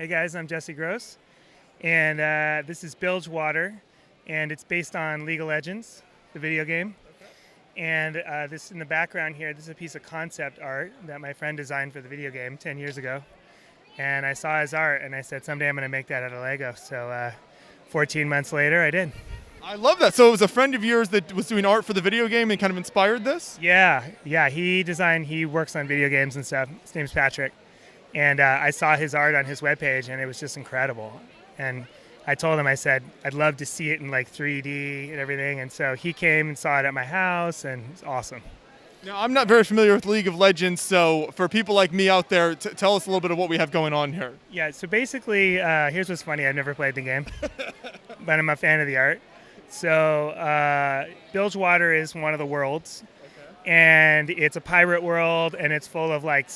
Hey guys, I'm Jesse Gros, and this is Bilgewater, and it's based on League of Legends, the video game. And this in the background here, this is a piece of concept art that my friend designed for the video game 10 years ago. And I saw his art, and I said, someday I'm going to make that out of Lego. So 14 months later, I did. I love that. So it was a friend of yours that was doing art for the video game and kind of inspired this? Yeah. He works on video games and stuff. His name's Patrick. And I saw his art on his webpage, and it was just incredible. And I told him, I said, I'd love to see it in like 3D and everything. And so he came and saw it at my house, and it's awesome. Now, I'm not very familiar with League of Legends, so for people like me out there, tell us a little bit of what we have going on here. Yeah, so basically, here's what's funny. I've never played the game, but I'm a fan of the art. So Bilgewater is one of the worlds, and it's a pirate world, and it's full of like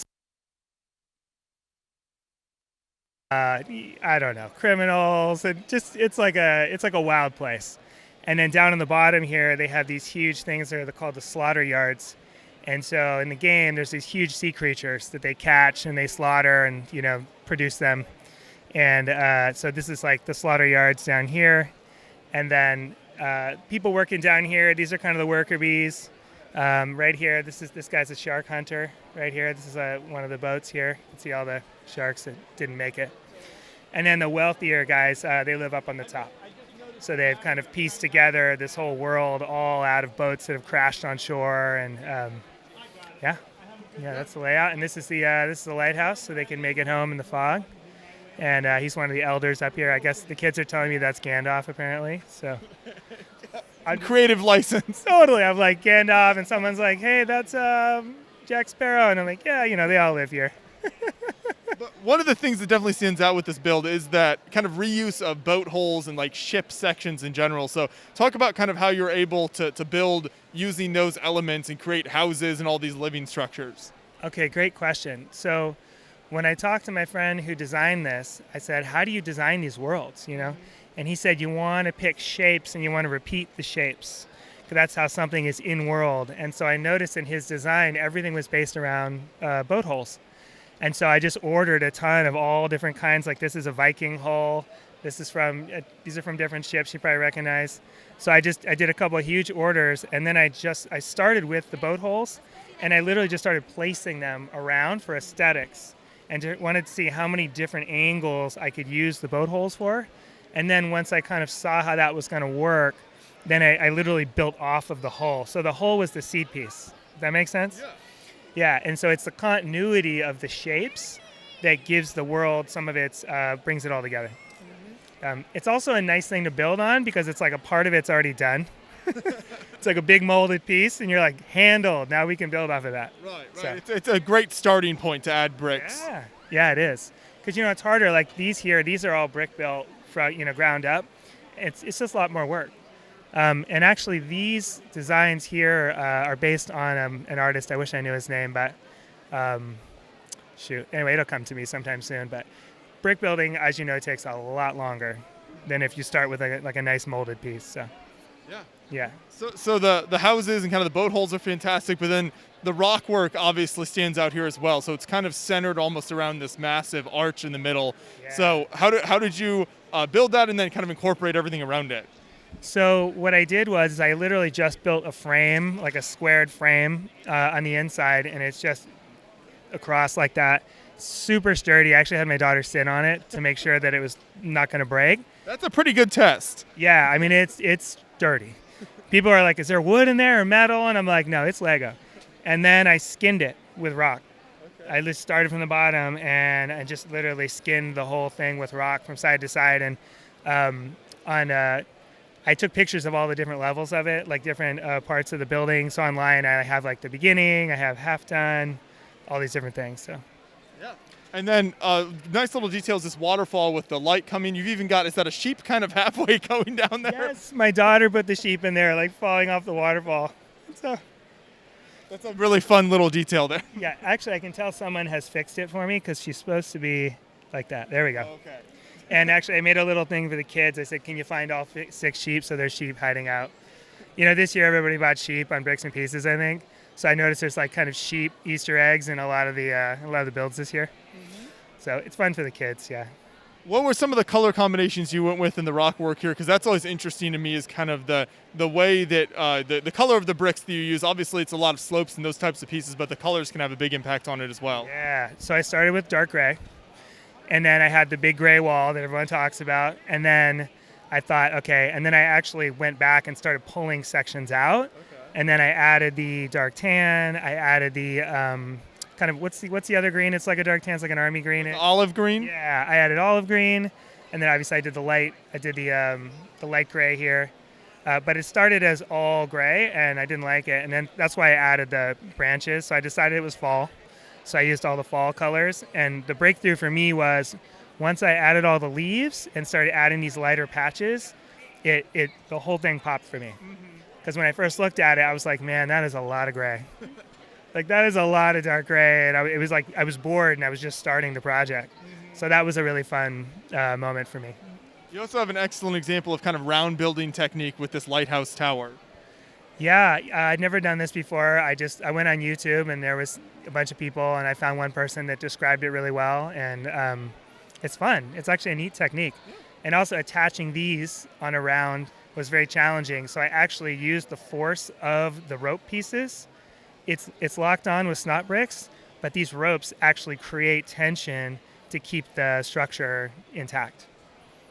I don't know, criminals, and just it's like a wild place. And then down in the bottom here, they have these huge things that are called the slaughter yards. And so in the game, there's these huge sea creatures that they catch and they slaughter and produce them. And so this is like the slaughter yards down here, and then people working down here. These are kind of the worker bees. Right here, this guy's a shark hunter. Right here, this is one of the boats here. You can see all the sharks that didn't make it. And then the wealthier guys, they live up on the top. So they've kind of pieced together this whole world all out of boats that have crashed on shore. And yeah, that's the layout. And this is the lighthouse, so they can make it home in the fog. And he's one of the elders up here. I guess the kids are telling me that's Gandalf, apparently. So. Creative license. Totally. I'm like Gandalf, and someone's like, hey, that's Jack Sparrow. And I'm like, yeah, they all live here. But one of the things that definitely stands out with this build is that kind of reuse of boat holes and like ship sections in general. So talk about kind of how you're able to build using those elements and create houses and all these living structures. Okay, great question. So when I talked to my friend who designed this, I said, how do you design these worlds, And he said, you want to pick shapes and you want to repeat the shapes. Because that's how something is in-world. And so I noticed in his design, everything was based around boat holes. And so I just ordered a ton of all different kinds. Like this is a Viking hull. These are from different ships you probably recognize. So I did a couple of huge orders, and then I started with the boat holes, and I literally just started placing them around for aesthetics, and wanted to see how many different angles I could use the boat holes for. And then once I kind of saw how that was going to work, then I literally built off of the hull. So the hull was the seed piece. Does that make sense? Yeah. Yeah, and so it's the continuity of the shapes that gives the world some of its, brings it all together. Mm-hmm. It's also a nice thing to build on because it's like a part of it's already done. It's like a big molded piece, and you're like, handled. Now we can build off of that. Right. So. It's a great starting point to add bricks. Yeah, it is. Because, it's harder. Like these are all brick built, ground up. It's just a lot more work. And actually, these designs here are based on an artist. I wish I knew his name, but anyway, it'll come to me sometime soon. But brick building, as you know, takes a lot longer than if you start with a nice molded piece. So. Yeah. So the houses and kind of the boat holes are fantastic, but then the rock work obviously stands out here as well. So it's kind of centered almost around this massive arch in the middle. Yeah. So how did you build that and then kind of incorporate everything around it? So what I did was I literally just built a frame, like a squared frame on the inside, and it's just across like that. Super sturdy. I actually had my daughter sit on it to make sure that it was not going to break. That's a pretty good test. Yeah, I mean, it's sturdy. People are like, is there wood in there or metal? And I'm like, no, it's Lego. And then I skinned it with rock. Okay. I just started from the bottom, and I just literally skinned the whole thing with rock from side to side. And I took pictures of all the different levels of it, like different parts of the building. So online, I have like the beginning, I have half done, all these different things. So. Yeah. And then nice little details, this waterfall with the light coming. You've even got, is that a sheep kind of halfway going down there? Yes, my daughter put the sheep in there, like falling off the waterfall. So. That's a really fun little detail there. Yeah, actually, I can tell someone has fixed it for me because she's supposed to be like that. There we go. Okay. And actually, I made a little thing for the kids. I said, can you find all 6 sheep? So there's sheep hiding out. This year, everybody bought sheep on Bricks and Pieces, I think. So I noticed there's like kind of sheep Easter eggs in a lot of the builds this year. Mm-hmm. So it's fun for the kids, yeah. What were some of the color combinations you went with in the rock work here? Because that's always interesting to me, is kind of the way that the color of the bricks that you use. Obviously, it's a lot of slopes and those types of pieces, but the colors can have a big impact on it as well. Yeah, so I started with dark gray, and then I had the big gray wall that everyone talks about, and then I thought, okay, and then I actually went back and started pulling sections out, and then I added the dark tan, I added the kind of, what's the other green? It's like a dark tan, it's like an army green. Olive green? Yeah, I added olive green, and then obviously I did the light gray here. But it started as all gray, and I didn't like it, and then that's why I added the branches. So I decided it was fall, so I used all the fall colors. And the breakthrough for me was once I added all the leaves and started adding these lighter patches, the whole thing popped for me. Because when I first looked at it, I was like, man, that is a lot of gray. Like, that is a lot of dark gray, and it was like I was bored and I was just starting the project. So that was a really fun moment for me. You also have an excellent example of kind of round building technique with this lighthouse tower. Yeah, I'd never done this before. I went on YouTube, and there was a bunch of people, and I found one person that described it really well, and it's fun. It's actually a neat technique. And also attaching these on a round was very challenging, so I actually used the force of the rope pieces. It's locked on with snot bricks, but these ropes actually create tension to keep the structure intact.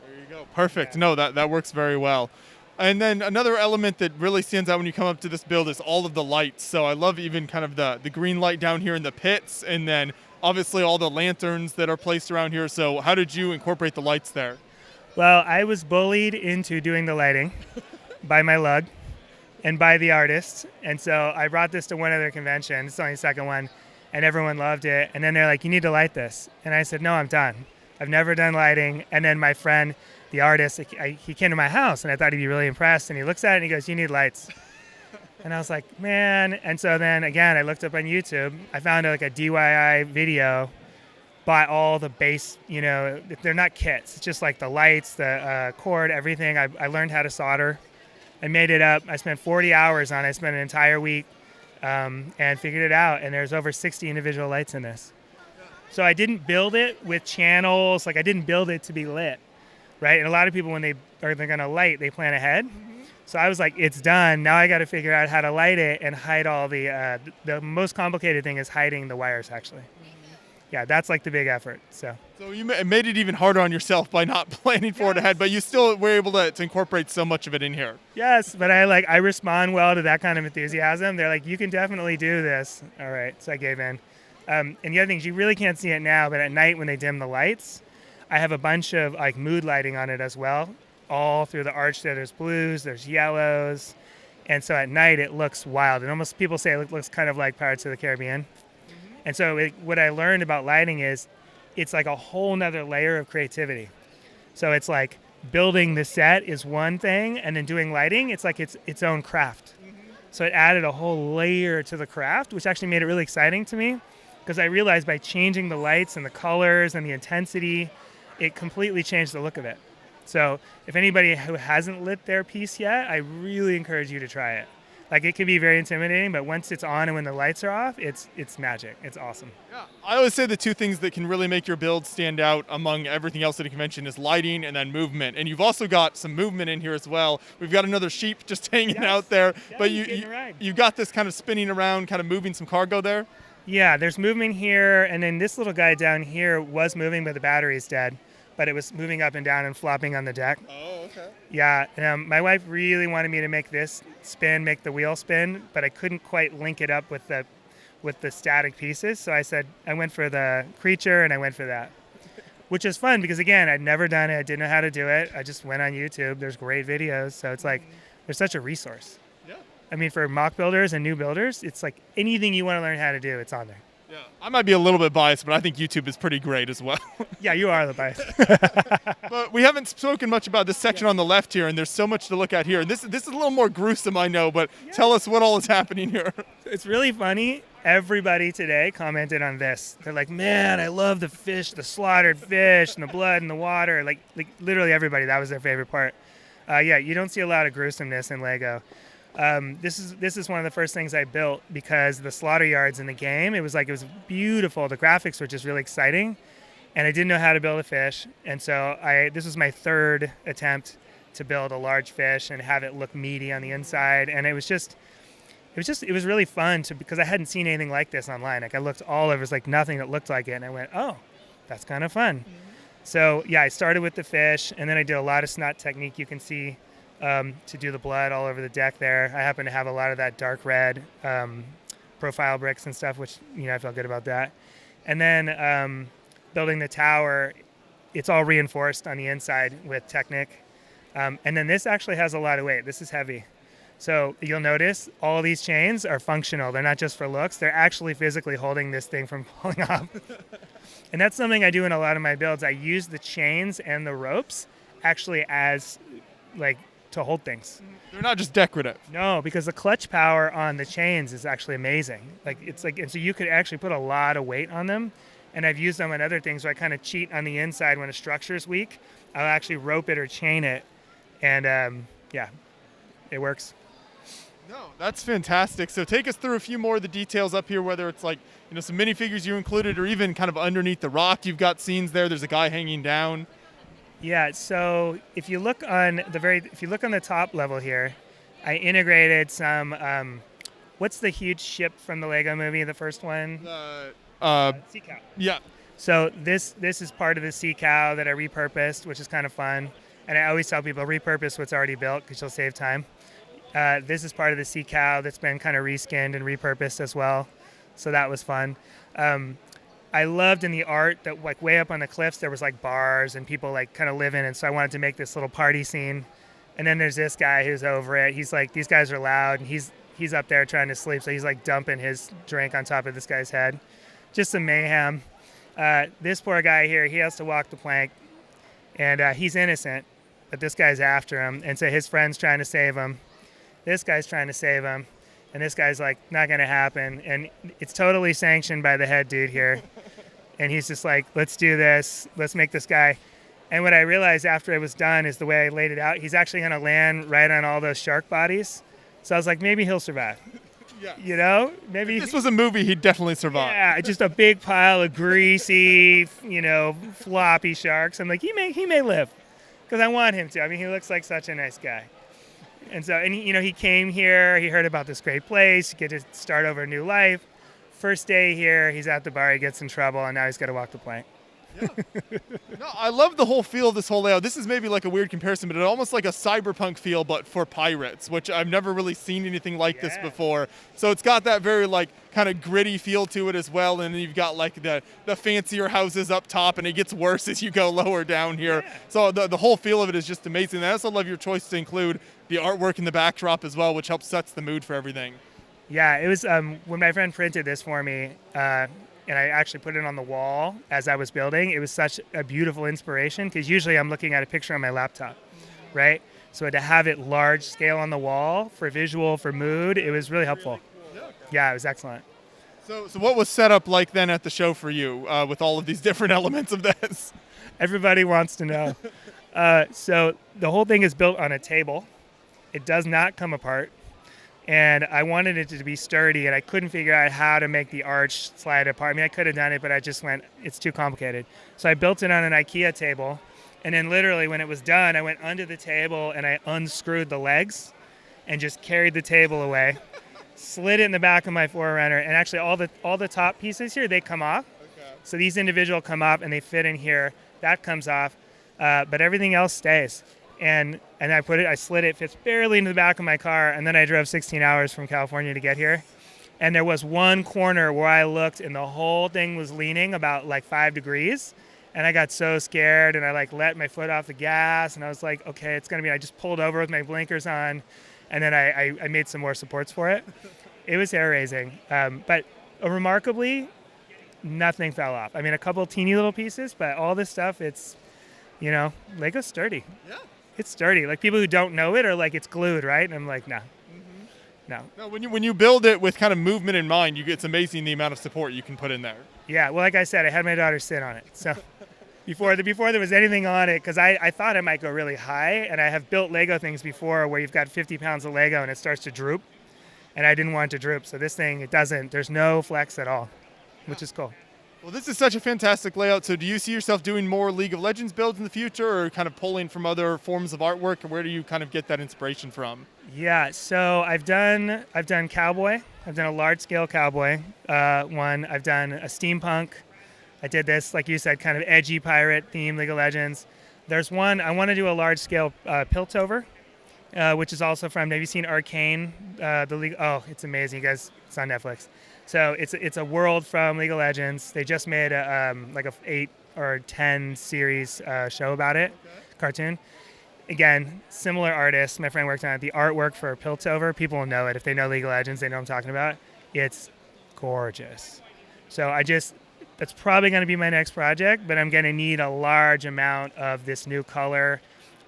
There you go. Perfect. Yeah. No, that works very well. And then another element that really stands out when you come up to this build is all of the lights. So I love even kind of the green light down here in the pits, and then obviously all the lanterns that are placed around here. So how did you incorporate the lights there? Well, I was bullied into doing the lighting by my lug and by the artists. And so I brought this to one other convention. It's only the second one. And everyone loved it. And then they're like, you need to light this. And I said, no, I'm done. I've never done lighting. And then my friend, the artist, he came to my house, and I thought he'd be really impressed. And he looks at it and he goes, you need lights. And I was like, man. And so then again, I looked up on YouTube. I found like a DIY video, bought all the base, they're not kits. It's just like the lights, the cord, everything. I learned how to solder. I made it up. I spent 40 hours on it. I spent an entire week and figured it out. And there's over 60 individual lights in this. So I didn't build it with channels. Like, I didn't build it to be lit, right? And a lot of people, when they're going to light, they plan ahead. So I was like, it's done. Now I got to figure out how to light it and hide all the most complicated thing is hiding the wires, actually. Yeah, that's like the big effort. So you made it even harder on yourself by not planning for it ahead, but you still were able to incorporate so much of it in here. Yes, but I respond well to that kind of enthusiasm. They're like, you can definitely do this. All right, so I gave in. And the other thing is, you really can't see it now, but at night when they dim the lights, I have a bunch of like mood lighting on it as well. All through the arch there's blues, there's yellows. And so at night it looks wild. And almost people say it looks kind of like Pirates of the Caribbean. And so what I learned about lighting is it's like a whole nother layer of creativity. So it's like building the set is one thing, and then doing lighting, it's like its own craft. So it added a whole layer to the craft, which actually made it really exciting to me, because I realized by changing the lights and the colors and the intensity, it completely changed the look of it. So if anybody who hasn't lit their piece yet, I really encourage you to try it. Like, it can be very intimidating, but once it's on and when the lights are off, it's magic. It's awesome. Yeah, I always say the two things that can really make your build stand out among everything else at a convention is lighting and then movement. And you've also got some movement in here as well. We've got another sheep just hanging out there, but you've got this kind of spinning around, kind of moving some cargo there. Yeah, there's movement here, and then this little guy down here was moving, but the battery's dead. But it was moving up and down and flopping on the deck. Oh, okay. Yeah, my wife really wanted me to make this spin, make the wheel spin, but I couldn't quite link it up with the static pieces. So I went for the creature, and I went for that, which is fun because, again, I'd never done it. I didn't know how to do it. I just went on YouTube. There's great videos. So it's like there's such a resource. Yeah. I mean, for mock builders and new builders, it's like anything you want to learn how to do, it's on there. Yeah, I might be a little bit biased, but I think YouTube is pretty great as well. Yeah, you are the bias. But we haven't spoken much about this section on the left here, and there's so much to look at here. And this is a little more gruesome, I know, but tell us what all is happening here. It's really funny. Everybody today commented on this. They're like, man, I love the fish, the slaughtered fish, and the blood in the water. Like literally everybody, that was their favorite part. Yeah, you don't see a lot of gruesomeness in Lego. This is one of the first things I built because the slaughter yards in the game, it was beautiful. The graphics were just really exciting. and I didn't know how to build a fish. And so this was my third attempt to build a large fish and have it look meaty on the inside. And it was really fun because I hadn't seen anything like this online. Like I looked all over, it was like nothing that looked like it. And I went, oh, that's kind of fun. Mm-hmm. So yeah, I started with the fish, and then I did a lot of snot technique. You can see to do the blood all over the deck there. I happen to have a lot of that dark red profile bricks and stuff, which, I felt good about that. And then building the tower, it's all reinforced on the inside with Technic. And then this actually has a lot of weight. This is heavy. So you'll notice all these chains are functional. They're not just for looks. They're actually physically holding this thing from falling off. And that's something I do in a lot of my builds. I use the chains and the ropes actually as to hold things. They're not just decorative. No, because the clutch power on the chains is actually amazing. And so you could actually put a lot of weight on them. And I've used them on other things where I kind of cheat on the inside when a structure is weak. I'll actually rope it or chain it. And it works. No, that's fantastic. So take us through a few more of the details up here, whether it's some minifigures you included or even kind of underneath the rock. You've got scenes there. There's a guy hanging down. Yeah, so if you look on the top level here, I integrated some what's the huge ship from the Lego movie, the first one? Sea Cow. Yeah. So this is part of the Sea Cow that I repurposed, which is kind of fun. And I always tell people, repurpose what's already built because you'll save time. This is part of the Sea Cow that's been kind of reskinned and repurposed as well. So that was fun. I loved in the art that way up on the cliffs, there was bars and people kind of living. And so I wanted to make this little party scene. And then there's this guy who's over it. He's these guys are loud, and he's up there trying to sleep. So he's dumping his drink on top of this guy's head. Just some mayhem. This poor guy here, he has to walk the plank, and he's innocent, but this guy's after him. And so his friend's trying to save him. This guy's trying to save him, and this guy's not going to happen. And it's totally sanctioned by the head dude here. And he's just let's do this. Let's make this guy. And what I realized after it was done is the way I laid it out, he's actually going to land right on all those shark bodies. So I was maybe he'll survive. Yeah. Maybe if this was a movie, he'd definitely survive. Yeah, just a big pile of greasy, floppy sharks. I'm he may live because I want him to. I mean, he looks like such a nice guy. And so, he came here, he heard about this great place, he get to start over a new life. First day here, he's at the bar, he gets in trouble, and now he's got to walk the plank. Yeah. No, I love the whole feel of this whole layout. This is maybe a weird comparison, but it's almost like a cyberpunk feel, but for pirates, which I've never really seen anything like this before. So it's got that very kind of gritty feel to it as well. And then you've got the fancier houses up top, and it gets worse as you go lower down here. Yeah. So the whole feel of it is just amazing. And I also love your choice to include the artwork in the backdrop as well, which helps sets the mood for everything. Yeah, it was when my friend printed this for me, and I actually put it on the wall as I was building. It was such a beautiful inspiration because usually I'm looking at a picture on my laptop, right? So to have it large scale on the wall for visual, for mood, it was really helpful. Yeah, it was excellent. So what was set up like then at the show for you with all of these different elements of this? Everybody wants to know. So the whole thing is built on a table. It does not come apart. And I wanted it to be sturdy, and I couldn't figure out how to make the arch slide apart. I mean, I could have done it, but I just went, it's too complicated. So I built it on an IKEA table, and then literally when it was done, I went under the table and I unscrewed the legs and just carried the table away, slid it in the back of my Forerunner, and actually all the top pieces here, they come off. Okay. So these individual come off and they fit in here. That comes off, but everything else stays. And I slid it, fits barely into the back of my car, and then I drove 16 hours from California to get here. And there was one corner where I looked, and the whole thing was leaning about 5 degrees. And I got so scared, and I let my foot off the gas, and I was like, okay, it's gonna be. I just pulled over with my blinkers on, and then I made some more supports for it. It was hair raising, but remarkably, nothing fell off. I mean, a couple teeny little pieces, but all this stuff, it's, Lego's sturdy. Yeah. It's sturdy. People who don't know it are it's glued, right? And I'm nah. Mm-hmm. No. No, when you build it with kind of movement in mind, it's amazing the amount of support you can put in there. Yeah, well, like I said, I had my daughter sit on it. So before there was anything on it, because I thought it might go really high, and I have built Lego things before where you've got 50 pounds of Lego and it starts to droop, and I didn't want it to droop. So this thing, it doesn't. There's no flex at all, which is cool. Well, this is such a fantastic layout. So do you see yourself doing more League of Legends builds in the future, or kind of pulling from other forms of artwork? And where do you kind of get that inspiration from? Yeah, so I've done cowboy. I've done a large scale cowboy one. I've done a steampunk. I did this, like you said, kind of edgy pirate theme League of Legends. There's one I want to do a large scale Piltover, which is also from. Have you seen Arcane? The League. Oh, it's amazing, you guys. It's on Netflix. So it's a world from League of Legends. They just made like a 8 or 10 series show about it, cartoon. Again, similar artists. My friend worked on it. The artwork for Piltover, people will know it. If they know League of Legends, they know what I'm talking about. It's gorgeous. So that's probably going to be my next project, but I'm going to need a large amount of this new color.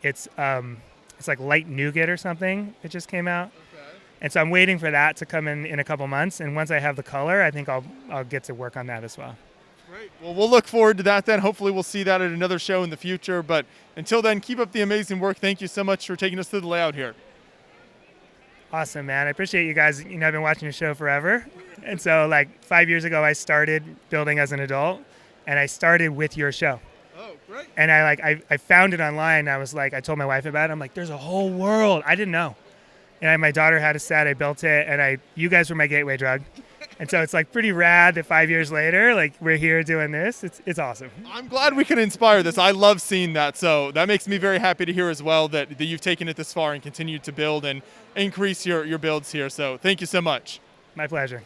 It's like light nougat or something. It just came out. And so I'm waiting for that to come in a couple months. And once I have the color, I think I'll get to work on that as well. Great. Well, we'll look forward to that then. Hopefully we'll see that at another show in the future. But until then, keep up the amazing work. Thank you so much for taking us through the layout here. Awesome, man. I appreciate you guys. I've been watching your show forever. And so like 5 years ago, I started building as an adult, and I started with your show. Oh, great. And I found it online. I was like, I told my wife about it. I'm like, there's a whole world. I didn't know. And my daughter had a set. I built it, and you guys were my gateway drug. And so it's like pretty rad that 5 years later, like we're here doing this. It's awesome. I'm glad we could inspire this. I love seeing that. So that makes me very happy to hear as well that you've taken it this far and continued to build and increase your builds here. So thank you so much. My pleasure.